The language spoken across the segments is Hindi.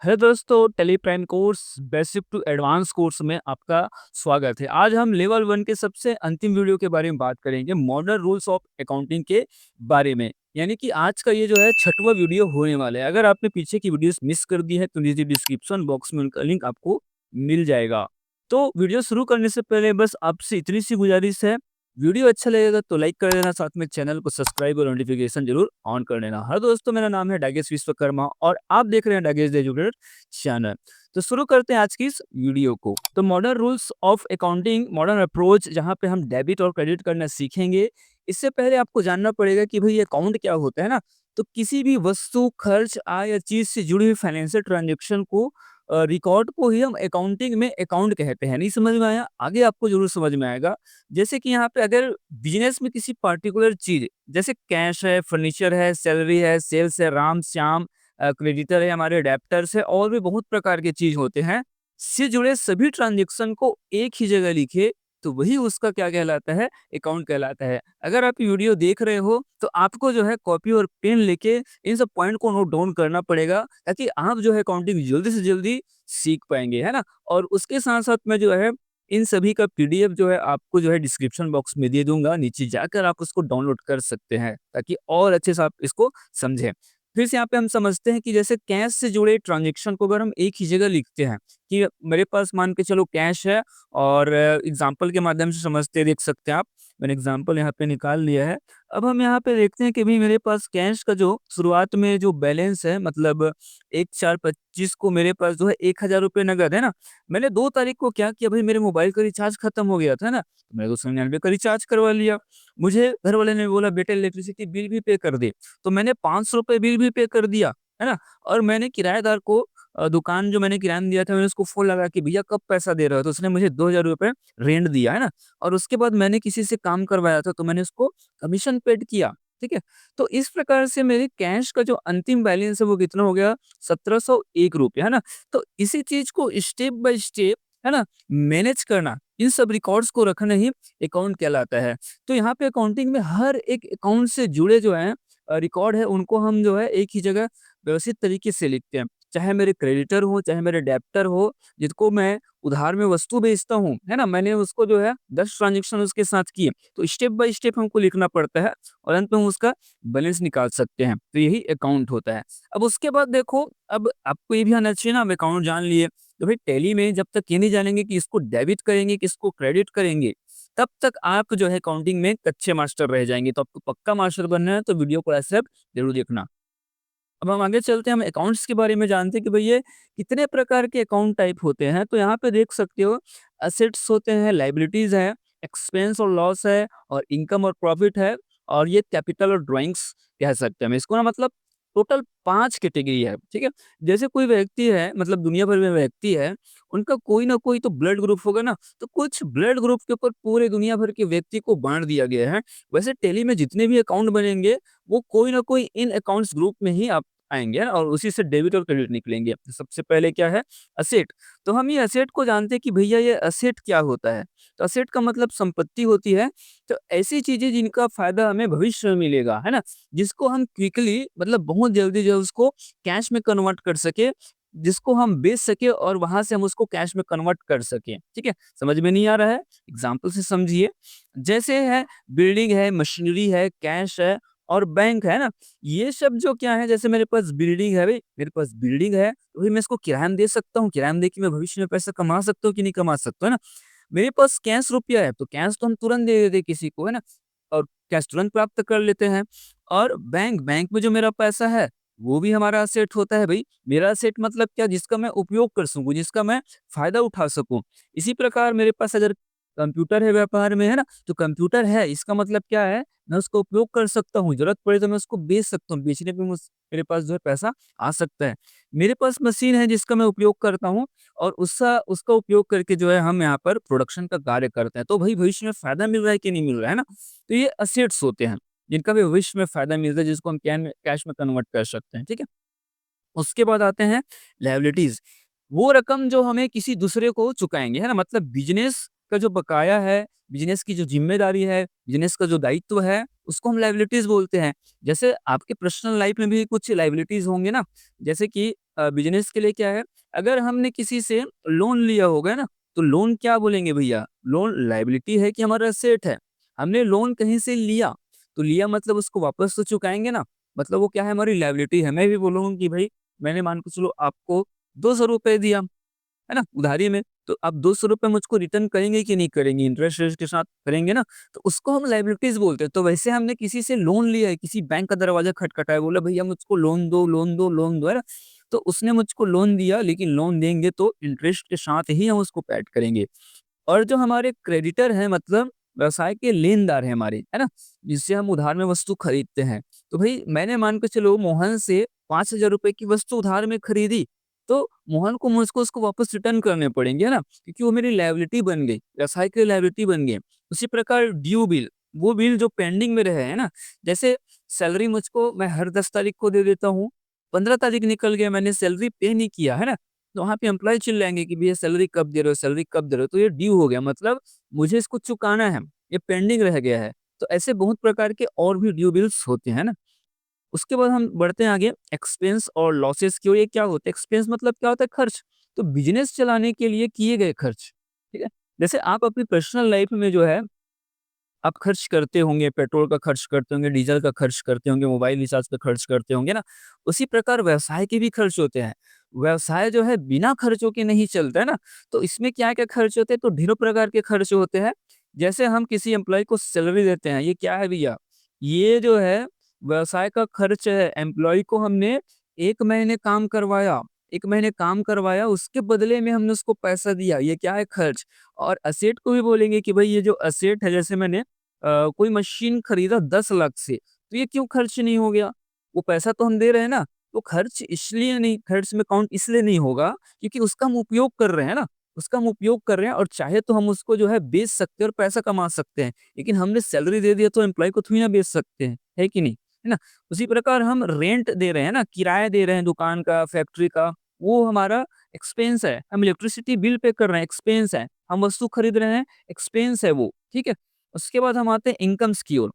हेलो दोस्तों, Teleprime course basic to advance course में आपका स्वागत है। आज हम लेवल 1 के सबसे अंतिम वीडियो के बारे में बात करेंगे, मॉडर्न रूल्स ऑफ अकाउंटिंग के बारे में। यानी कि आज का ये जो है 6वां वीडियो होने वाला है। अगर आपने पीछे की वीडियोस मिस कर दी है तो नीचे डिस्क्रिप्शन बॉक्स में उनका लिंक आपको मिल जाएगा। तो वीडियो शुरू करने से पहले बस आपसे इतनी सी गुजारिश है, वीडियो अच्छा लगेगा तो लाइक कर देना, साथ में चैनल को सब्सक्राइब और नोटिफिकेशन जरूर ऑन कर देना। हाँ दोस्तों, मेरा नाम है डागेश विश्वकर्मा और आप देख रहे हैं डागेश द एजुकेटर चैनल। तो शुरू करते हैं आज की इस वीडियो को। तो modern rules of accounting, modern approach, जहाँ पे हम डेबिट और क्रेडिट करना सीखेंगे। इससे पहले आपको जानना पड़ेगा कि भाई अकाउंट क्या होता है ना। तो किसी भी वस्तु, खर्च, आय या चीज से जुड़ी हुई फाइनेंशियल ट्रांजेक्शन को, रिकॉर्ड को ही हम अकाउंटिंग में अकाउंट कहते हैं। नहीं समझ में आया? आगे आपको जरूर समझ में आएगा। जैसे कि यहाँ पे अगर बिजनेस में किसी पर्टिकुलर चीज, जैसे कैश है, फर्नीचर है, सैलरी है, सेल्स है, राम श्याम, क्रेडिटर है, हमारे डेप्टर्स है, और भी बहुत प्रकार के चीज होते हैं, से जुड़े सभी ट्रांजेक्शन को एक ही जगह लिखे तो वही उसका क्या कहलाता है? अकाउंट कहलाता है। अगर आप वीडियो देख रहे हो तो आपको जो है कॉपी और पेन लेके इन सब पॉइंट को नोट डाउन करना पड़ेगा, ताकि आप जो है अकाउंटिंग जल्दी से जल्दी सीख पाएंगे, है ना। और उसके साथ साथ में जो है इन सभी का पीडीएफ जो है आपको जो है डिस्क्रिप्शन बॉक्स में दे दूंगा, नीचे जाकर आप उसको डाउनलोड कर सकते हैं, ताकि और अच्छे से आप इसको समझें। फिर से यहाँ पे हम समझते हैं कि जैसे कैश से जुड़े ट्रांजेक्शन को अगर हम एक ही जगह लिखते हैं, कि मेरे पास मान के चलो कैश है, और एग्जाम्पल के माध्यम से समझते देख सकते हैं आप। मैंने एग्जाम्पल यहाँ पे निकाल लिया है। अब हम यहाँ पे देखते हैं कि भाई मेरे पास कैश का जो शुरुआत में जो बैलेंस है, मतलब 1/4/25 को मेरे पास जो है 1000 रुपये नगद है ना। मैंने 2 तारीख को क्या किया, भाई मेरे मोबाइल का रिचार्ज खत्म हो गया था ना, तो मैंने 299 का रिचार्ज करवा लिया। मुझे घर वाले ने बोला बेटा इलेक्ट्रिसिटी बिल भी पे कर दे, तो मैंने 500 रुपये बिल भी पे कर दिया, है ना। और मैंने किराएदार को, दुकान जो मैंने किराया दिया था, मैंने उसको फोन लगा कि भैया कब पैसा दे रहे हो, तो उसने मुझे 2000 रुपये रेंट दिया, है ना। और उसके बाद मैंने किसी से काम करवाया था, तो मैंने उसको कमीशन पेड किया। ठीक है। तो इस प्रकार से मेरे कैश का जो अंतिम बैलेंस है वो कितना हो गया? 1701 रुपये, है ना। तो इसी चीज को स्टेप बाय स्टेप, है ना, मैनेज करना, इन सब रिकॉर्ड्स को रखना ही अकाउंट कहलाता है। तो यहाँ पे अकाउंटिंग में हर एक अकाउंट से जुड़े जो है रिकॉर्ड है, उनको हम जो है एक ही जगह व्यवस्थित तरीके से लिखते हैं। चाहे मेरे क्रेडिटर हो, चाहे मेरे डेप्टर हो, जिसको मैं उधार में वस्तु बेचता हूँ, है ना, मैंने उसको जो है 10 ट्रांजेक्शन उसके साथ किए, तो स्टेप बाय स्टेप हमको लिखना पड़ता है, और अंत में हम उसका बैलेंस निकाल सकते हैं। तो यही अकाउंट होता है। अब उसके बाद देखो, अब आपको ये भी आना चाहिए ना, हम अकाउंट जान लिए, तो भाई टैली में जब तक ये नहीं जानेंगे कि इसको डेबिट करेंगे, किसको क्रेडिट करेंगे, तब तक आप जो है अकाउंटिंग में कच्चे मास्टर रह जाएंगे। तो आपको पक्का मास्टर बनना है तो वीडियो को ऐसे जरूर देखना। अब हम आगे चलते हैं, हम अकाउंट्स के बारे में जानते हैं कि भाई ये कितने प्रकार के अकाउंट टाइप होते हैं। तो यहाँ पे देख सकते हो, असेट्स होते हैं, लाइबिलिटीज है, एक्सपेंस और लॉस है, और इनकम और प्रॉफिट है, और ये कैपिटल और ड्राइंग्स कह सकते हैं हम इसको ना। मतलब टोटल 5 कैटेगरी है। ठीक है। जैसे कोई व्यक्ति है, मतलब दुनिया भर में व्यक्ति है, उनका कोई ना कोई तो ब्लड ग्रुप होगा ना, तो कुछ ब्लड ग्रुप के ऊपर पूरे दुनिया भर के व्यक्ति को बांट दिया गया है। वैसे टेली में जितने भी अकाउंट बनेंगे, वो कोई ना कोई इन अकाउंट्स ग्रुप में ही आप आएँगे, और उसी से डेबिट और क्रेडिट निकलेंगे। तो सबसे पहले क्या है? असेट। तो हम ये असेट को जानते हैं कि भैया ये असेट क्या होता है? तो असेट का मतलब संपत्ति होती है। तो ऐसी चीज़ें जिनका फ़ायदा हमें भविष्य में मिलेगा, है ना? जिसको हम क्विकली, मतलब बहुत जल्दी जो है उसको कैश में कन्वर्ट कर सकें, जिसको हम बेच सकें और वहाँ से हम उसको कैश में कन्वर्ट कर सकें। ठीक है? समझ में नहीं आ रहा है? एग्ज़ाम्पल से समझिए। जैसे है, बिल्डिंग है, मशीनरी है, कैश है और बैंक है ना? ये सब जो क्या है, जैसे मेरे पास बिल्डिंग है, भई मेरे पास बिल्डिंग है, तो भई मैं इसको किराए में दे सकता हूँ, किराए में देके मैं भविष्य में पैसा कमा सकता हूँ कि नहीं कमा सकता, है ना? मेरे पास कैश रुपया है, तो कैश तो हम तुरंत दे देते किसी को, है ना? और कैश तुरंत प्राप्त कर लेते हैं। और बैंक, बैंक में जो मेरा पैसा है, वो भी हमारा असेट होता है भई। मेरा असेट मतलब क्या? जिसका मैं उपयोग कर सकूँ, जिसका मैं फ़ायदा उठा सकूँ। इसी प्रकार मेरे पास अगर कंप्यूटर है व्यापार में, है ना? तो कंप्यूटर है, इसका मतलब क्या है? मैं उसका उपयोग कर सकता हूँ, ज़रूरत पड़े तो मैं उसको बेच सकता हूँ, बेचने पे मेरे पास जो है पैसा आ सकता है। मेरे पास मशीन है जिसका मैं उपयोग करता हूँ, और उसका उसका उपयोग करके जो है हम यहाँ पर प्रोडक्शन का कार्य करते हैं। तो भई भविष्य में फ़ायदा मिल रहा है कि नहीं मिल रहा है ना? तो ये असेट्स होते हैं, जिनका भी भविष्य में फ़ायदा मिलता है, जिसको हम कैश में कन्वर्ट कर सकते हैं, ठीक है? उसके बाद आते हैं लायबिलिटीज़। वो रकम जो हमें किसी दूसरे को चुकाएँगे, है ना? मतलब बिज़नेस का जो बकाया है, बिज़नेस की जो ज़िम्मेदारी है, बिज़नेस का जो दायित्व है, उसको हम लायबिलिटीज़ बोलते हैं। जैसे आपके पर्सनल लाइफ़ में भी कुछ लायबिलिटीज़ होंगे ना, जैसे कि बिज़नेस के लिए क्या है, अगर हमने किसी से लोन लिया होगा ना, तो लोन क्या बोलेंगे भैया? लोन लायबिलिटी है कि हमारा एसेट है? हमने लोन कहीं से लिया, तो लिया मतलब उसको वापस तो चुकाएँगे ना, मतलब वो क्या है, हमारी लायबिलिटी है। मैं भी बोलूँगा कि भई मैंने मान के चलो आपको ₹200 दिया, है ना? उधारी में, तो आप ₹200 मुझको रिटर्न करेंगे कि नहीं करेंगे? इंटरेस्ट रेट के साथ करेंगे ना, तो उसको हम लायबिलिटीज़ बोलते हैं। तो वैसे हमने किसी से लोन लिया है, किसी बैंक का दरवाज़ा खटखटाया, बोला भैया मुझको लोन दो, लोन दो, लोन दो, है ना? तो उसने मुझको लोन दिया, लेकिन लोन देंगे तो इंटरेस्ट के साथ ही हम उसको पेड करेंगे। और जो हमारे क्रेडिटर हैं, मतलब व्यवसाय के लेनदार हैं हमारे, है ना? जिससे हम उधार में वस्तु खरीदते हैं। तो भई मैंने मान के चलो मोहन से ₹5000 की वस्तु उधार में खरीदी, तो मोहन को मुझको उसको वापस रिटर्न करने पड़ेंगे, है ना? क्योंकि वो मेरी लायबिलिटी बन गई, व्यवसाय की लायबिलिटी बन गई। उसी प्रकार ड्यू बिल, वो बिल जो पेंडिंग में रहे, है ना? जैसे सैलरी मुझको मैं हर 10 तारीख को दे देता हूँ, 15 तारीख निकल गया, मैंने सैलरी पे नहीं किया, है ना? तो वहाँ पे एम्प्लॉयी चिल्लाएँगे कि भैया सैलरी कब दे रहे हो, सैलरी कब दे रहे हो? तो ये ड्यू हो गया, मतलब मुझे इसको चुकाना है, ये पेंडिंग रह गया है। तो ऐसे बहुत प्रकार के और भी ड्यू बिल्स होते हैं ना? उसके बाद हम बढ़ते हैं आगे एक्सपेंस और लॉसेस की ओर। ये क्या होता है? एक्सपेंस मतलब क्या होता है? खर्च। तो बिज़नेस चलाने के लिए किए गए खर्च, ठीक है? जैसे आप अपनी पर्सनल लाइफ़ में जो है आप खर्च करते होंगे, पेट्रोल का खर्च करते होंगे, डीज़ल का खर्च करते होंगे, मोबाइल रिचार्ज का खर्च करते होंगे ना? उसी प्रकार व्यवसाय के भी खर्च होते हैं। व्यवसाय जो है बिना खर्चों के नहीं चलता है ना? तो इसमें क्या-क्या खर्च होते हैं? तो ढेरों प्रकार के खर्च होते हैं। जैसे हम किसी एम्प्लॉयी को सैलरी देते हैं, ये क्या है भैया? ये जो है व्यवसाय का खर्च है। एम्प्लॉयी को हमने 1 महीने काम करवाया, 1 महीने काम करवाया, उसके बदले में हमने उसको पैसा दिया, ये क्या है? खर्च। और एसेट को भी बोलेंगे कि भई ये जो एसेट है, जैसे मैंने कोई मशीन खरीदा 10 लाख से, तो ये क्यों खर्च नहीं हो गया? वो पैसा तो हम दे रहे हैं ना, तो खर्च इसलिए नहीं, खर्च में काउंट इसलिए नहीं होगा क्योंकि उसका हम उपयोग कर रहे हैं ना, उसका हम उपयोग कर रहे हैं और चाहे तो हम उसको जो है बेच सकते हैं और पैसा कमा सकते हैं। लेकिन हमने सैलरी दे दिया तो एम्प्लॉयी को थोड़ी ना बेच सकते हैं, है कि नहीं? है ना? उसी प्रकार हम रेंट दे रहे हैं ना, किराया दे रहे हैं दुकान का, फैक्ट्री का, वो हमारा एक्सपेंस है। हम इलेक्ट्रिसिटी बिल पे कर रहे हैं, एक्सपेंस है। हम वस्तु खरीद रहे हैं, एक्सपेंस है वो, ठीक है? उसके बाद हम आते हैं इनकम्स की ओर।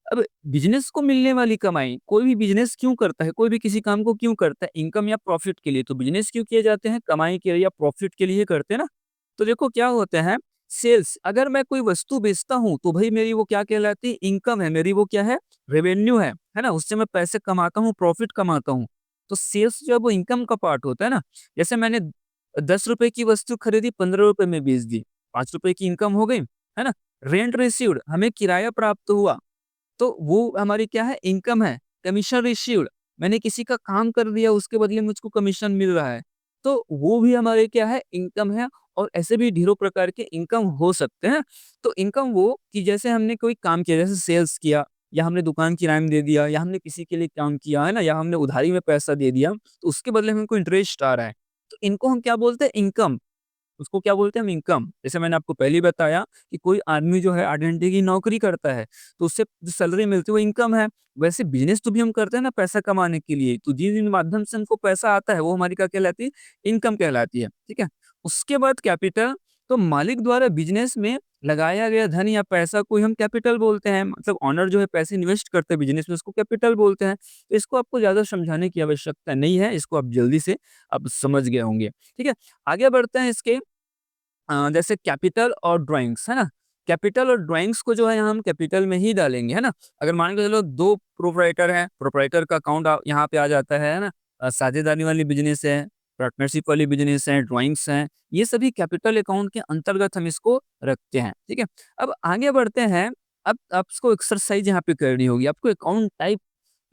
अब बिज़नेस को मिलने वाली कमाई, कोई भी बिज़नेस क्यों करता है? कोई भी किसी काम को क्यों करता है? इनकम या प्रॉफ़िट के लिए। तो बिज़नेस क्यों किए जाते हैं? कमाई के लिए या प्रॉफ़िट के लिए करते हैं ना। तो देखो क्या होता है, सेल्स, अगर मैं कोई वस्तु बेचता हूँ, तो भई मेरी वो क्या कहलाती है? इनकम है, मेरी वो क्या है? रेवेन्यू है ना? उससे मैं पैसे कमाता हूँ, प्रॉफ़िट कमाता हूँ। तो सेल्स जो है वो इनकम का पार्ट होता है ना। जैसे मैंने ₹10 की वस्तु खरीदी, ₹15 में बेच दी, ₹5 की इनकम हो गई, है ना? रेंट रिसीव्ड, हमें किराया प्राप्त हुआ, तो वो हमारी क्या है? इनकम है। कमीशन रिसीव्ड, मैंने किसी का काम कर दिया, उसके बदले मुझको कमीशन मिल रहा है, तो वो भी हमारे क्या है? इनकम है। और ऐसे भी ढेरों प्रकार के इनकम हो सकते हैं। तो इनकम वो कि जैसे हमने कोई काम किया, जैसे सेल्स किया, या हमने दुकान किराए में दे दिया, या हमने किसी के लिए काम किया, है ना? या हमने उधारी में पैसा दे दिया, तो उसके बदले में हमको इंटरेस्ट आ रहा है। तो इनको हम क्या बोलते हैं? इनकम। उसको क्या बोलते हैं हम? इनकम। जैसे मैंने आपको पहले ही बताया कि कोई आदमी जो है आइडेंटिटी की नौकरी करता है, तो उससे जो सैलरी मिलती है वो इनकम है। वैसे बिज़नेस तो भी हम करते हैं ना पैसा कमाने के लिए, तो जिन-जिन माध्यम से हमको पैसा आता है वो हमारी क्या कहलाती है? इनकम कहलाती है, ठीक है? उसके बाद कैपिटल, तो मालिक द्वारा बिज़नेस में लगाया गया धन या पैसा को ही हम कैपिटल बोलते हैं। मतलब ओनर जो है पैसे इन्वेस्ट करते हैं बिज़नेस में, उसको कैपिटल बोलते हैं। तो इसको आपको ज़्यादा समझाने की आवश्यकता नहीं है, इसको आप जल्दी से अब समझ गए होंगे, ठीक है? आगे बढ़ते हैं इसके जैसे कैपिटल और ड्राइंग्स, है ना? कैपिटल और ड्राइंग्स को जो है हम कैपिटल में ही डालेंगे, है ना? अगर मान के चलो 2 प्रोप्राइटर हैं, प्रोप्राइटर का अकाउंट यहाँ पे आ जाता है ना? साझेदारी वाली बिज़नेस है, पार्टनरशिप वाली बिज़नेस है, ड्राइंग्स हैं, ये सभी कैपिटल अकाउंट के अंतर्गत हम इसको रखते हैं, ठीक है? अब आगे बढ़ते हैं, अब आपको एक्सरसाइज़ यहाँ पे करनी होगी, आपको अकाउंट टाइप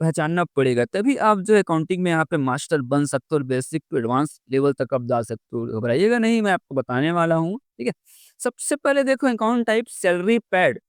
पहचानना पड़ेगा, तभी आप जो अकाउंटिंग में यहाँ पे मास्टर बन सकते हो और बेसिक टू एडवांस लेवल तक आप जा सकते हो। घबराइएगा नहीं, मैं आपको बताने वाला हूँ, ठीक है? सबसे पहले देखो अकाउंट टाइप सैलरी पेड।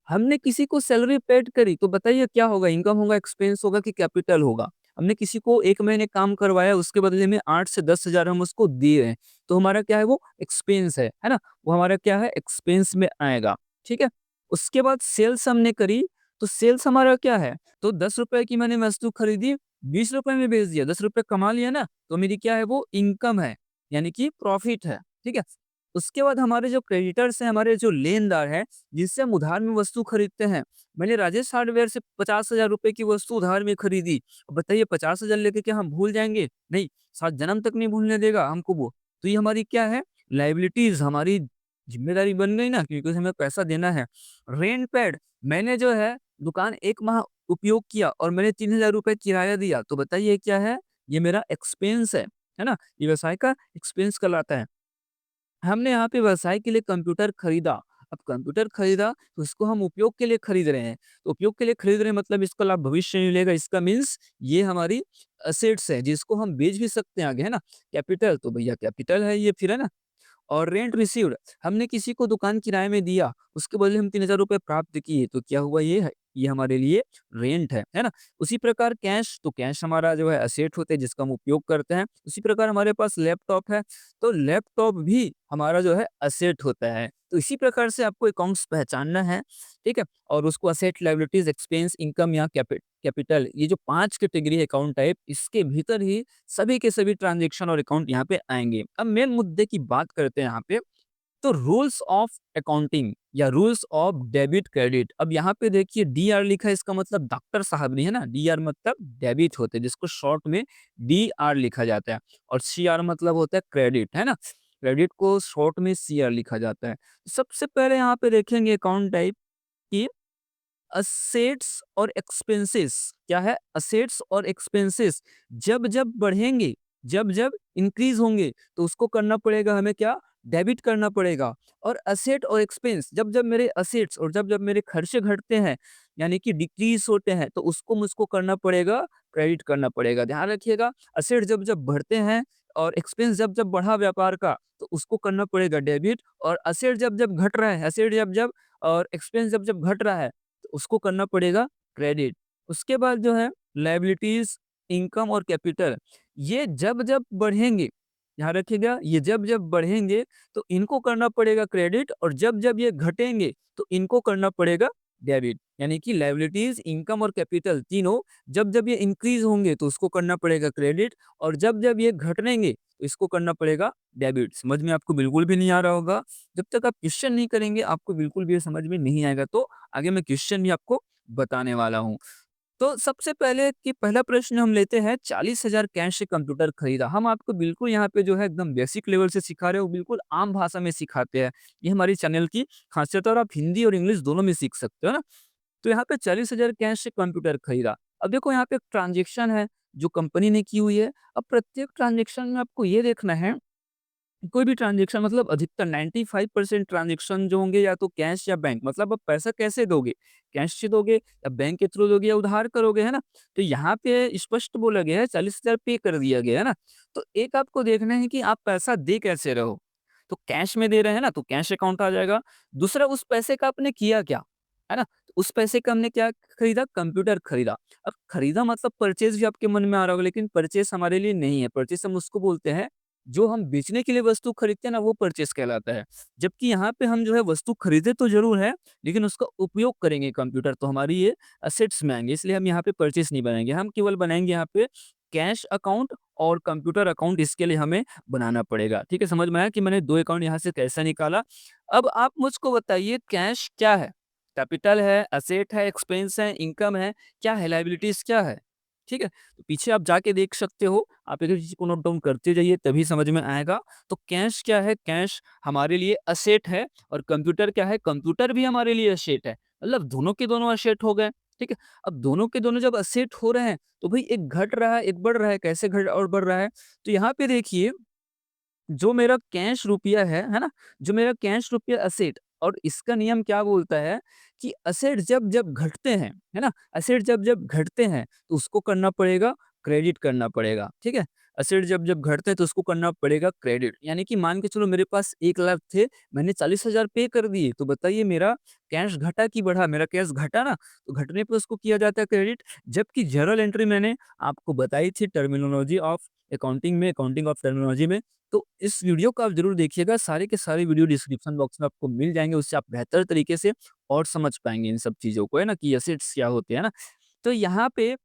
हमने किसी को सैलरी पेड करी तो बताइए क्या होगा? इनकम होगा, एक्सपेंस होगा कि कैपिटल होगा? हमने किसी को 1 महीने काम करवाया, उसके बदले में 8 से 10,000 हम उसको दिए हैं, तो हमारा क्या है? वो एक्सपेंस है ना? वो हमारा क्या है? एक्सपेंस में आएगा, ठीक है? उसके बाद सेल्स हमने करी, तो सेल्स हमारा क्या है? तो ₹10 की मैंने वस्तु खरीदी, ₹20 में बेच दिया, ₹10 कमा लिया ना, तो मेरी क्या है? वो इनकम है, यानी कि प्रॉफिट है, ठीक है? उसके बाद हमारे जो क्रेडिटर्स हैं, हमारे जो लेनदार हैं, जिनसे हम उधार में वस्तु खरीदते हैं। मैंने राजेश हार्डवेयर से 50,000 रुपए की वस्तु उधार में खरीदी। अब बताइए 50,000 लेके क्या हम भूल जाएँगे? नहीं, 7 जन्म तक नहीं भूलने देगा हमको वो। तो ये हमारी क्या है? लायबिलिटीज़, हमारी ज़िम्मेदारी बन गई ना, क्योंकि हमें पैसा देना है। रेंट पेड, मैंने जो है दुकान 1 माह उपयोग किया और मैंने 3,000 रुपए किराया दिया, तो बताइए क्या है? ये मेरा एक्सपेंस है ना? ये व्यवसाय का एक्सपेंस कहलाता है। हमने यहाँ पे व्यवसाय के लिए कंप्यूटर खरीदा। अब कंप्यूटर खरीदा तो उसको हम उपयोग के लिए खरीद रहे हैं। तो उपयोग के लिए खरीद रहे हैं मतलब इसका लाभ भविष्य में मिलेगा, इसका मीन्स ये हमारी असेट्स है जिसको हम बेच भी सकते हैं आगे, है ना? कैपिटल तो भैया कैपिटल है ये फिर, है ना? और रेंट रिसीव्ड, हमने किसी को दुकान किराए में दिया, उसके बदले हम 3,000 रुपए प्राप्त किए, तो क्या हुआ ये है? ये हमारे लिए रेंट है ना? उसी प्रकार कैश, तो कैश हमारा जो है एसेट होते हैं जिसका हम उपयोग करते हैं। उसी प्रकार हमारे पास लैपटॉप है, तो लैपटॉप भी हमारा जो है एसेट होता है। तो इसी प्रकार से आपको अकाउंट्स पहचानना है, ठीक है? और उसको एसेट, लायबिलिटीज़, एक्सपेंस, इनकम या कैपिटल, ये जो 5 कैटेगरी है अकाउंट टाइप, इसके भीतर ही सभी के सभी ट्रांज़ैक्शन और अकाउंट यहाँ पे आएँगे। अब मेन मुद्दे की बात करते हैं यहाँ पे, तो रूल्स ऑफ अकाउंटिंग या रूल्स ऑफ डेबिट क्रेडिट। अब यहाँ पे देखिए डीआर लिखा है, इसका मतलब डॉक्टर साहब नहीं है ना, डीआर मतलब डेबिट होते हैं जिसको शॉर्ट में डीआर लिखा जाता है, और सीआर मतलब होता है क्रेडिट, है ना? क्रेडिट को शॉर्ट में सीआर लिखा जाता है। सबसे पहले यहाँ पे देखेंगे अकाउंट टाइप की असेट्स और एक्सपेंसेस। क्या है? असेट्स और एक्सपेंसेस जब जब बढ़ेंगे, जब जब इंक्रीज होंगे, तो उसको करना पड़ेगा हमें क्या? डेबिट करना पड़ेगा। और असेट और एक्सपेंस जब जब मेरे असेट्स और जब जब मेरे खर्चे घटते हैं, यानी कि डिक्रीज होते हैं, तो उसको मुझको करना पड़ेगा, क्रेडिट करना पड़ेगा। ध्यान रखिएगा, असेट जब जब बढ़ते हैं और एक्सपेंस जब जब बढ़ा व्यापार का, तो उसको करना पड़ेगा डेबिट। और असेट जब जब घट रहा है, असेट जब जब और एक्सपेंस जब जब घट रहा है, तो उसको करना पड़ेगा क्रेडिट। उसके बाद जो है लायबिलिटीज, इनकम और कैपिटल, ये जब जब बढ़ेंगे, ध्यान रखिएगा, ये जब जब बढ़ेंगे तो इनको करना पड़ेगा क्रेडिट, और जब जब ये घटेंगे तो इनको करना पड़ेगा डेबिट। यानी कि लायबिलिटीज, इनकम और कैपिटल तीनों जब जब ये इंक्रीज होंगे तो उसको करना पड़ेगा क्रेडिट, और जब जब ये घटेंगे तो इसको करना पड़ेगा डेबिट। समझ में आपको बिल्कुल भी नहीं आ रहा होगा, जब तक आप क्वेश्चन नहीं करेंगे आपको बिल्कुल भी ये समझ में नहीं आएगा। तो आगे मैं क्वेश्चन भी आपको बताने वाला हूँ। तो सबसे पहले कि पहला प्रश्न हम लेते हैं, 40,000 कैश से कंप्यूटर खरीदा। हम आपको बिल्कुल यहाँ पे जो है एकदम बेसिक लेवल से सिखा रहे हो, बिल्कुल आम भाषा में सिखाते हैं। ये हमारी चैनल की खासियत है, और आप हिंदी और इंग्लिश दोनों में सीख सकते हो ना। तो यहाँ पे 40,000 कैश से कंप्यूटर खरीदा। अब देखो यहाँ पे एक ट्रांज़ैक्शन है जो कंपनी ने की हुई है। अब प्रत्येक ट्रांज़ैक्शन में आपको ये देखना है, कोई भी ट्रांज़ैक्शन मतलब अधिकतर 95% ट्रांज़ैक्शन जो होंगे या तो कैश या बैंक, मतलब आप पैसा कैसे दोगे? कैश से दोगे या बैंक के थ्रू दोगे या उधार करोगे, है ना? तो यहाँ पे स्पष्ट बोला गया है 40,000 पे कर दिया गया है ना? तो एक आपको देखना है कि आप पैसा दे कैसे रहे हो? तो कैश में दे रहे हैं ना, तो कैश अकाउंट आ जाएगा। दूसरा, उस पैसे का आपने किया क्या? है ना? तो उस पैसे का हमने क्या खरीदा? कंप्यूटर खरीदा। अब खरीदा मतलब परचेज़ भी आपके मन में आ रहा होगा, लेकिन परचेज़ हमारे लिए नहीं है। परचेज़ हम उसको बोलते हैं, जो हम बेचने के लिए वस्तु खरीदते हैं ना, वो परचेज़ कहलाता है। जबकि यहाँ पे हम जो है वस्तु खरीदे तो ज़रूर है, लेकिन उसका उपयोग करेंगे कंप्यूटर, तो हमारी ये असेट्स में आएँगे, इसलिए हम यहाँ पे परचेज़ नहीं बनाएँगे। हम केवल बनाएँगे यहाँ पे कैश अकाउंट और कंप्यूटर अकाउंट, इसके लिए हमें बनाना पड़ेगा। ठीक है, समझ में आया कि मैंने 2 अकाउंट यहाँ से कैसे निकाला। अब आप मुझको बताइए कैश क्या है? कैपिटल है, एसेट है, एक्सपेंस है, इनकम है, क्या है? लायबिलिटीज़ क्या है? ठीक है? तो पीछे आप जाके देख सकते हो, आप एक चीज़ को नोट डाउन करते जाइए तभी समझ में आएगा। तो कैश क्या है? कैश हमारे लिए एसेट है, और कंप्यूटर क्या है? कंप्यूटर भी हमारे लिए एसेट है। मतलब दोनों के दोनों एसेट हो गए, ठीक है? अब दोनों के दोनों जब एसेट हो रहे हैं, तो भई एक घट रहा है, एक बढ़ रहा है, कैसे घट और बढ़ रहा है? तो यहाँ पे देखिए, जो मेरा कैश रुपया है ना? जो मेरा कैश रुपया एसेट, और इसका नियम क्या बोलता है कि एसेट जब जब घटते हैं, है ना? एसेट जब जब घटते हैं, तो उसको करना पड़ेगा, क्रेडिट करना पड़ेगा, ठीक है? एसेट जब जब घटते हैं तो उसको करना पड़ेगा क्रेडिट। यानी कि मान के चलो मेरे पास 1 लाख थे, मैंने 40,000 पे कर दिए, तो बताइए मेरा कैश घटा कि बढ़ा? मेरा कैश घटा ना, तो घटने पे उसको किया जाता है क्रेडिट। जबकि जर्नल एंट्री मैंने आपको बताई थी टर्मिनोलॉजी ऑफ अकाउंटिंग में, अकाउंटिंग ऑफ टर्मिनोलॉजी में। तो इस वीडियो को आप ज़रूर देखिएगा, सारे के सारे वीडियो डिस्क्रिप्शन बॉक्स में आपको मिल जाएँगे, उससे आप बेहतर तरीके से और समझ पाएँगे इन सब चीज़ों को, है ना? कि एसेट्स क्या होते हैं ना? तो यहाँ पे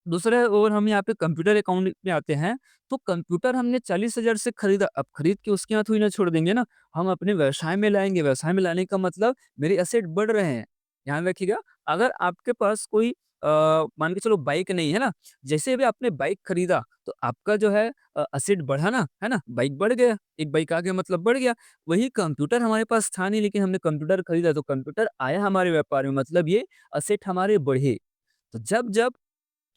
दूसरा और हम यहाँ पे कंप्यूटर अकाउंट में आते हैं, तो कंप्यूटर हमने 40,000 से खरीदा, अब खरीद के उसके यहाँ थोड़ी ना छोड़ देंगे ना, हम अपने व्यवसाय में लाएँगे, व्यवसाय में लाने का मतलब मेरे एसेट बढ़ रहे हैं। ध्यान रखिएगा, अगर आपके पास कोई मान के चलो बाइक नहीं है ना, जैसे अभी आपने बाइक खरीदा, तो आपका जो है एसेट बढ़ा ना, है ना? बाइक बढ़ गया, एक बाइक आ गया मतलब बढ़ गया। वही कंप्यूटर हमारे पास था नहीं लेकिन हमने कंप्यूटर खरीदा, तो कंप्यूटर आया हमारे व्यापार में, मतलब ये एसेट हमारे बढ़े। तो जब-जब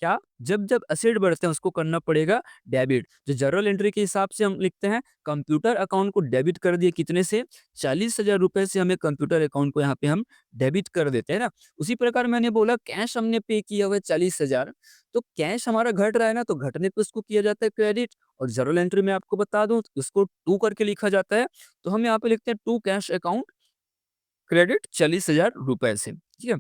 क्या? जब-जब एसेट बढ़ते हैं उसको करना पड़ेगा डेबिट। जो जर्नल एंट्री के हिसाब से हम लिखते हैं कंप्यूटर अकाउंट को डेबिट कर दिए कितने से? 40,000 रुपए से हमें कंप्यूटर अकाउंट को यहाँ पे हम डेबिट कर देते हैं ना। उसी प्रकार मैंने बोला कैश हमने पे किया हुआ है 40,000, तो कैश हमारा घट रहा है ना, तो घटने पे उसको किया जाता है क्रेडिट, और जर्नल एंट्री में आपको बता दूँ उसको टू करके लिखा जाता है। तो हम यहाँ पे लिखते हैं टू कैश अकाउंट क्रेडिट 40,000 रुपए से। ठीक है?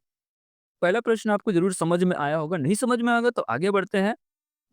पहला प्रश्न आपको ज़रूर समझ में आया होगा, नहीं समझ में आएगा तो आगे बढ़ते हैं।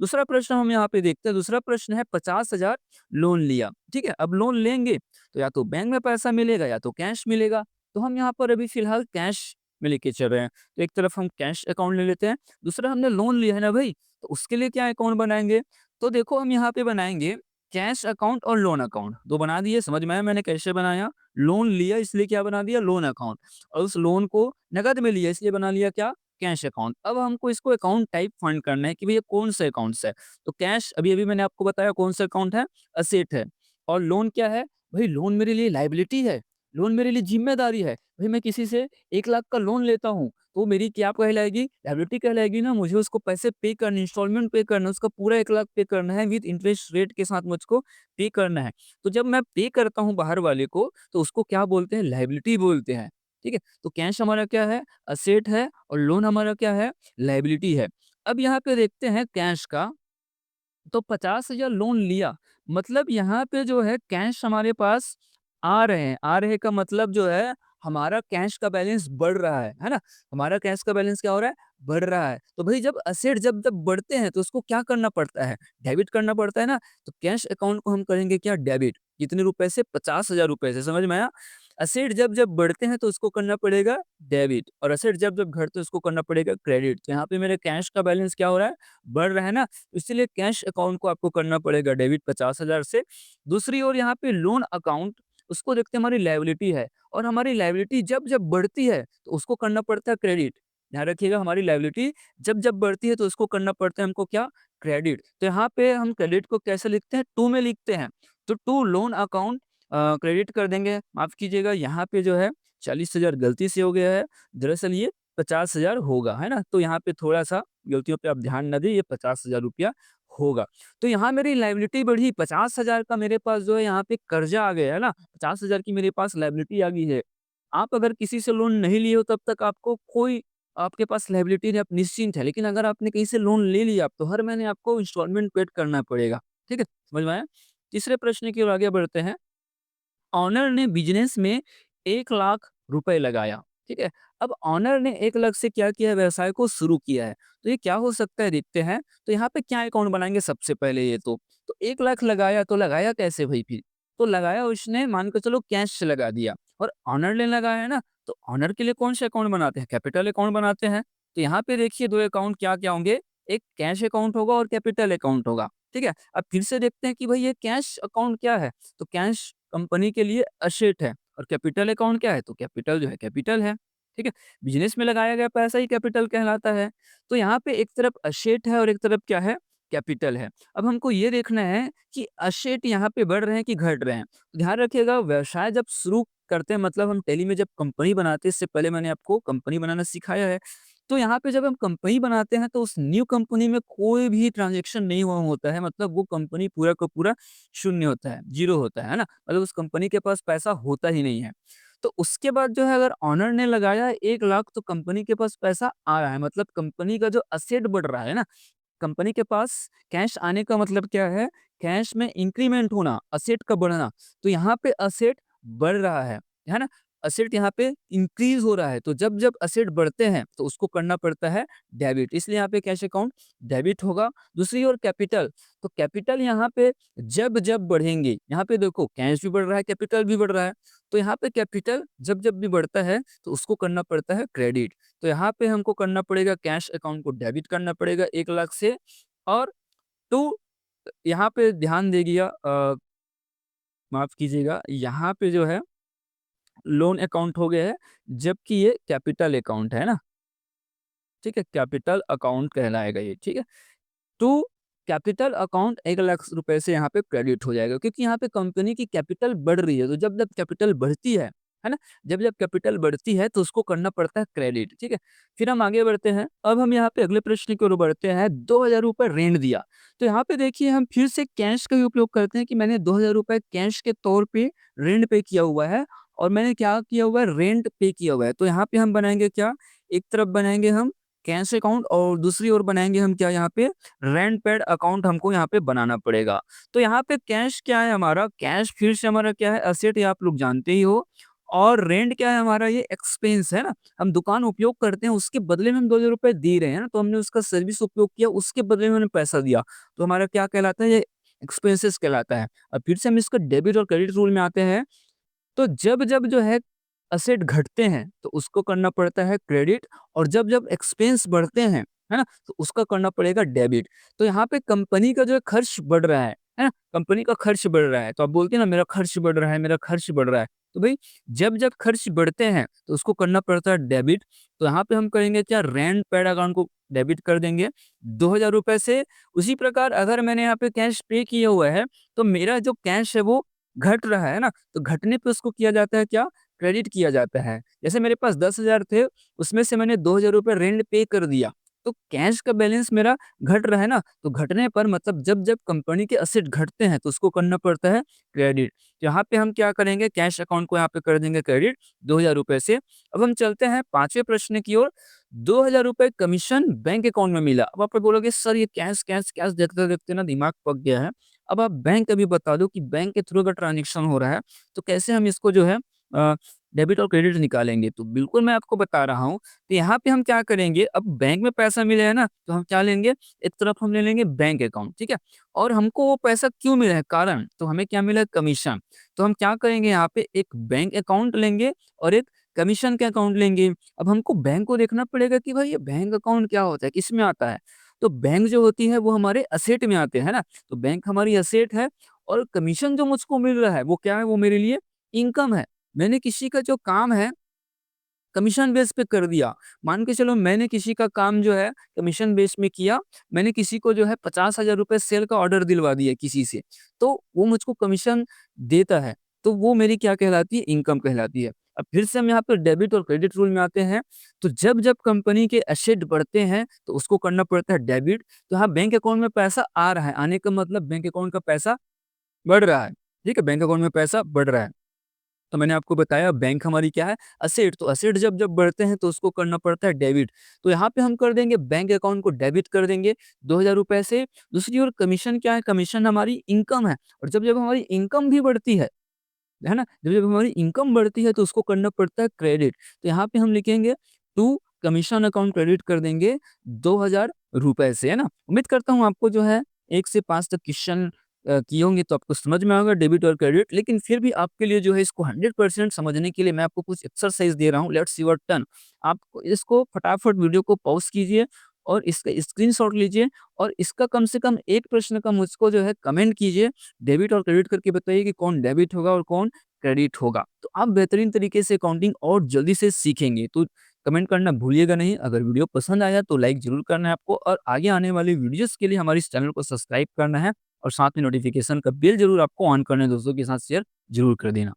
दूसरा प्रश्न हम यहाँ पे देखते हैं, दूसरा प्रश्न है 50,000 लोन लिया, ठीक है? अब लोन लेंगे तो या तो बैंक में पैसा मिलेगा या तो कैश मिलेगा, तो हम यहाँ पर अभी फ़िलहाल कैश में लेके चल रहे हैं। तो एक तरफ हम कैश अकाउंट ले लेते हैं, दूसरा हमने लोन लिया है ना भई, तो उसके लिए क्या अकाउंट बनाएँगे? तो देखो हम यहाँ पे बनाएँगे कैश अकाउंट और लोन अकाउंट, 2 बना दिए, समझ में आया मैंने कैसे बनाया? लोन लिया इसलिए क्या बना दिया? लोन अकाउंट, और उस लोन को नकद में लिया इसलिए बना लिया क्या? Cash account. अब हमको इसको अकाउंट टाइप फाइंड करना है कि भैया कौन सा अकाउंट है। तो कैश अभी-अभी मैंने आपको बताया कौन सा अकाउंट है, एसेट है। और लोन क्या है? भई लोन मेरे लिए लायबिलिटी है, लोन मेरे लिए ज़िम्मेदारी है। भई मैं किसी से 1 लाख का लोन लेता हूँ, तो मेरी क्या कहलाएगी? लायबिलिटी कहलाएगी ना, मुझे उसको पैसे पे करने, इंस्टॉलमेंट पे करना है, उसका पूरा 1 लाख पे करना है विथ इंटरेस्ट रेट के साथ मुझको पे करना है। तो जब मैं पे करता हूँ बाहर वाले को, तो उसको क्या बोलते हैं? लायबिलिटी बोलते हैं। ठीक है? तो कैश हमारा क्या है? एसेट है, और लोन हमारा क्या है? लायबिलिटी है। अब यहाँ पे देखते हैं कैश का, तो 50,000 लोन लिया, मतलब यहाँ पे जो है कैश हमारे पास आ रहे हैं। आ रहे का मतलब जो है हमारा कैश का बैलेंस बढ़ रहा है ना? हमारा कैश का बैलेंस क्या हो रहा है? बढ़ रहा है। तो भई जब एसेट जब जब बढ़ते हैं तो उसको क्या करना पड़ता है? डेबिट करना पड़ता है ना? तो कैश अकाउंट को हम करेंगे क्या? डेबिट। कितने रुपए से? 50,000 रुपए से, समझ में आया? एसेट जब जब बढ़ते हैं तो उसको करना पड़ेगा डेबिट, और एसेट जब जब घटते हैं उसको करना पड़ेगा क्रेडिट। तो यहाँ पे मेरे कैश का बैलेंस क्या हो रहा है? बढ़ रहा है ना? इसीलिए कैश अकाउंट को आपको करना पड़ेगा डेबिट 50,000 से। दूसरी ओर यहाँ पे लोन अकाउंट, उसको देखते हैं हमारी लायबिलिटी है, और हमारी लायबिलिटी जब जब बढ़ती है तो उसको करना पड़ता है क्रेडिट। ध्यान रखिएगा, हमारी लायबिलिटी जब जब बढ़ती है तो उसको करना पड़ता है हमको क्या? क्रेडिट। तो यहाँ पे हम क्रेडिट को कैसे लिखते हैं? टू में लिखते हैं। तो टू लोन अकाउंट क्रेडिट कर देंगे। माफ कीजिएगा, यहाँ पे जो है 40,000 गलती से हो गया है, दरअसल ये 50,000 होगा, है ना? तो यहाँ पे थोड़ा-सा गलतियों पे आप ध्यान ना दें, ये 50,000 रुपया होगा। तो यहाँ मेरी लायबिलिटी बढ़ी, 50,000 का मेरे पास जो है यहाँ पे कर्जा आ गया, है ना? 50,000 की मेरे पास लायबिलिटी आ गई है। आप अगर किसी से लोन नहीं लिए हो तब तक आपको कोई आपके पास लायबिलिटी नहीं, आप निश्चिंत हैं। लेकिन अगर आपने कहीं से लोन ले लिया, तो हर महीने आपको इंस्टॉलमेंट पेड करना पड़ेगा। ठीक है? समझ में आया? तीसरे प्रश्न की ओर आगे बढ़ते हैं। ऑनर ने बिज़नेस में 1 लाख रुपए लगाया, ठीक है? अब ऑनर ने 1 लाख से क्या किया है? व्यवसाय को शुरू किया है। तो ये क्या हो सकता है देखते हैं। तो यहाँ पे क्या अकाउंट बनाएँगे सबसे पहले ये तो। तो 1 लाख लगाया, तो लगाया कैसे भई फिर? तो लगाया उसने, मान के चलो कैश से लगा दिया, और ऑनर ने लगाया है ना, तो ऑनर के लिए कौन से अकाउंट बनाते हैं? कैपिटल अकाउंट बनाते हैं। तो यहाँ पे देखिए 2 अकाउंट क्या-क्या होंगे? एक कैश अकाउंट होगा और कैपिटल अकाउंट होगा, ठीक है? अब फिर से देखते हैं कि भई ये कैश अकाउंट क्या है? तो कैश कंपनी के लिए एसेट है, और कैपिटल अकाउंट क्या है? तो कैपिटल जो है कैपिटल है, ठीक है? बिज़नेस में लगाया गया पैसा ही कैपिटल कहलाता है। तो यहाँ पे एक तरफ एसेट है और एक तरफ क्या है? कैपिटल है। अब हमको ये देखना है कि एसेट यहाँ पे बढ़ रहे हैं कि घट रहे हैं। ध्यान रखिएगा, व्यवसाय जब शुरू करते हैं, मतलब हम टेली में जब कंपनी बनाते हैं, इससे पहले मैंने आपको कंपनी बनाना सिखाया है। तो यहाँ पे जब हम कंपनी बनाते हैं तो उस न्यू कंपनी में कोई भी ट्रांज़ैक्शन नहीं हुआ होता है, मतलब वो कंपनी पूरा का पूरा शून्य होता है, ज़ीरो होता है ना? मतलब उस कंपनी के पास पैसा होता ही नहीं है। तो उसके बाद जो है अगर ओनर ने लगाया 1 लाख, तो कंपनी के पास पैसा आ रहा है, मतलब कंपनी का जो एसेट बढ़ रहा है ना, कंपनी के पास कैश आने का मतलब क्या है? कैश में इंक्रीमेंट होना, एसेट का बढ़ना। तो यहाँ पे एसेट बढ़ रहा है ना? असेट यहाँ पे इंक्रीज हो रहा है, तो जब जब असेट बढ़ते हैं तो उसको करना पड़ता है डेबिट, इसलिए यहाँ पे कैश अकाउंट डेबिट होगा। दूसरी ओर कैपिटल, तो कैपिटल यहाँ पे जब जब बढ़ेंगे, यहाँ पे देखो कैश भी बढ़ रहा है, कैपिटल भी बढ़ रहा है, तो यहाँ पे कैपिटल जब जब भी बढ़ता है तो उसको करना पड़ता है क्रेडिट। तो यहाँ पे हमको करना पड़ेगा कैश अकाउंट को डेबिट करना पड़ेगा 1 लाख से। और टू यहाँ पे ध्यान देगिएगा, माफ कीजिएगा, यहाँ पे जो है लोन अकाउंट हो गया है, जबकि ये कैपिटल अकाउंट है ना, ठीक है, कैपिटल अकाउंट कहलाएगा ये, ठीक है। तो कैपिटल अकाउंट 1 लाख रुपए से यहाँ पे क्रेडिट हो जाएगा, क्योंकि यहाँ पे कंपनी की कैपिटल बढ़ रही है, तो जब जब कैपिटल बढ़ती है ना, जब जब कैपिटल बढ़ती है तो उसको करना पड़ता है क्रेडिट, ठीक है। फिर हम आगे बढ़ते हैं, अब हम यहाँ पे अगले प्रश्न की ओर बढ़ते हैं। 2,000 रुपये रेंट दिया, तो यहाँ पे देखिए हम फिर से कैश का भी उपयोग करते हैं कि मैंने 2,000 रुपये कैश के तौर पे रेंट पे किया हुआ है, और मैंने क्या किया हुआ है, रेंट पे किया हुआ है। तो यहाँ पे हम बनाएंगे क्या, एक तरफ बनाएंगे हम कैश अकाउंट और दूसरी ओर बनाएंगे हम क्या, यहाँ पे रेंट पेड अकाउंट हमको यहाँ पे बनाना पड़ेगा। तो यहाँ पे कैश क्या है हमारा, कैश फिर से हमारा क्या है, एसेट, ये आप लोग जानते ही हो। और रेंट क्या है हमारा, ये एक्सपेंस है ना, हम दुकान उपयोग करते हैं, उसके बदले में हम 2,000 रुपये दे रहे हैं ना, तो हमने उसका सर्विस उपयोग किया, उसके बदले में हमने पैसा दिया, तो हमारा क्या कहलाता है, ये एक्सपेंसेस कहलाता है। अब फिर से हम इसका डेबिट और क्रेडिट रूल में आते हैं। तो जब जब जो है असेट घटते हैं तो उसको करना पड़ता है क्रेडिट, और जब जब एक्सपेंस बढ़ते हैं, है ना, तो उसका करना पड़ेगा डेबिट। तो यहाँ पे कंपनी का जो है खर्च बढ़ रहा है ना, कंपनी का खर्च बढ़ रहा है, तो आप बोलते हैं ना मेरा खर्च बढ़ रहा है, मेरा खर्च बढ़ रहा है, तो भाई जब जब खर्च बढ़ते हैं तो उसको करना पड़ता है डेबिट। तो यहाँ पे हम करेंगे क्या, रेंट पेड अकाउंट को डेबिट कर देंगे 2,000 रुपये से। उसी प्रकार अगर मैंने यहाँ पे कैश पे किया हुआ है, तो मेरा जो कैश है वो घट रहा है ना, तो घटने पे उसको किया जाता है क्या, क्रेडिट किया जाता है। जैसे मेरे पास 10,000 थे, उसमें से मैंने 2,000 रुपये रेंट पे कर दिया, तो कैश का बैलेंस मेरा घट रहा है ना, तो घटने पर मतलब जब जब कंपनी के असेट घटते हैं तो उसको करना पड़ता है क्रेडिट। यहाँ पे हम क्या करेंगे, कैश अकाउंट को यहाँ पे कर देंगे क्रेडिट 2,000 रुपये से। अब हम चलते हैं 5वें प्रश्न की ओर। 2,000 रुपये कमीशन बैंक अकाउंट में मिला। अब आप बोलोगे सर ये कैश कैश कैश देखते देखते ना दिमाग पक गया है, अब आप बैंक अभी बता दो कि बैंक के थ्रू अगर ट्रांजेक्शन हो रहा है तो कैसे हम इसको जो है डेबिट और क्रेडिट निकालेंगे। तो बिल्कुल मैं आपको बता रहा हूँ। तो यहाँ पे हम क्या करेंगे, अब बैंक में पैसा मिला है ना, तो हम क्या लेंगे, एक तरफ हम ले लेंगे बैंक अकाउंट, ठीक है। और हमको वो पैसा क्यों मिला है, कारण, तो हमें क्या मिला है, कमीशन। तो हम क्या करेंगे, यहाँ पे एक बैंक अकाउंट लेंगे और एक कमीशन का अकाउंट लेंगे। अब हमको बैंक को देखना पड़ेगा कि भाई ये बैंक अकाउंट क्या होता है, किसमें आता है। तो बैंक जो होती है वो हमारे असेट में आते हैं ना, तो बैंक हमारी असेट है, और कमीशन जो मुझको मिल रहा है वो क्या है, वो मेरे लिए इनकम है। मैंने किसी का जो काम है कमीशन बेस पे कर दिया। मान के चलो मैंने किसी का काम जो है कमीशन बेस में किया, मैंने किसी को जो है 50,000 रुपए सेल का ऑर्डर दिलवा दिया किसी से, तो वो मुझको कमीशन देता है, तो वो मेरी क्या कहलाती है, इनकम कहलाती है। अब फिर से हम यहाँ पे डेबिट और क्रेडिट रूल में आते हैं। तो जब जब कंपनी के एसेट बढ़ते हैं तो उसको करना पड़ता है डेबिट। तो हाँ, बैंक अकाउंट में पैसा आ रहा है, आने का मतलब बैंक अकाउंट का पैसा बढ़ रहा है, ठीक है, बैंक अकाउंट में पैसा बढ़ रहा है। तो मैंने आपको बताया बैंक हमारी क्या है, असेट, तो असेट जब जब बढ़ते हैं तो उसको करना पड़ता है डेबिट। तो यहाँ पे हम कर देंगे बैंक अकाउंट को डेबिट कर देंगे 2,000 रुपए से। दूसरी ओर कमीशन क्या है, कमीशन हमारी इनकम है, और जब जब हमारी इनकम भी बढ़ती है ना, जब जब हमारी इनकम बढ़ती है तो उसको करना पड़ता है क्रेडिट। तो यहाँ पे हम लिखेंगे टू कमीशन अकाउंट क्रेडिट कर देंगे 2,000 रुपए से, है ना। उम्मीद करता हूँ आपको जो है 1 से 5 तक क्वेश्चन किए होंगे तो आपको समझ में आएगा डेबिट और क्रेडिट। लेकिन फिर भी आपके लिए जो है इसको 100% समझने के लिए मैं आपको कुछ एक्सरसाइज दे रहा हूँ, लेट्स सी योर टर्न। आप इसको फटाफट वीडियो को पॉज कीजिए और इसका स्क्रीनशॉट लीजिए, और इसका कम से कम एक प्रश्न का मुझको जो है कमेंट कीजिए, डेबिट और क्रेडिट करके बताइए कि कौन डेबिट होगा और कौन क्रेडिट होगा। तो आप बेहतरीन तरीके से अकाउंटिंग और जल्दी से सीखेंगे। तो कमेंट करना भूलिएगा नहीं। अगर वीडियो पसंद आया तो लाइक जरूर करना है आपको, और आगे आने वाली वीडियोस के लिए हमारे इस चैनल को सब्सक्राइब करना है, और साथ में नोटिफिकेशन का बेल जरूर आपको ऑन करना है, दोस्तों के साथ शेयर जरूर कर देना।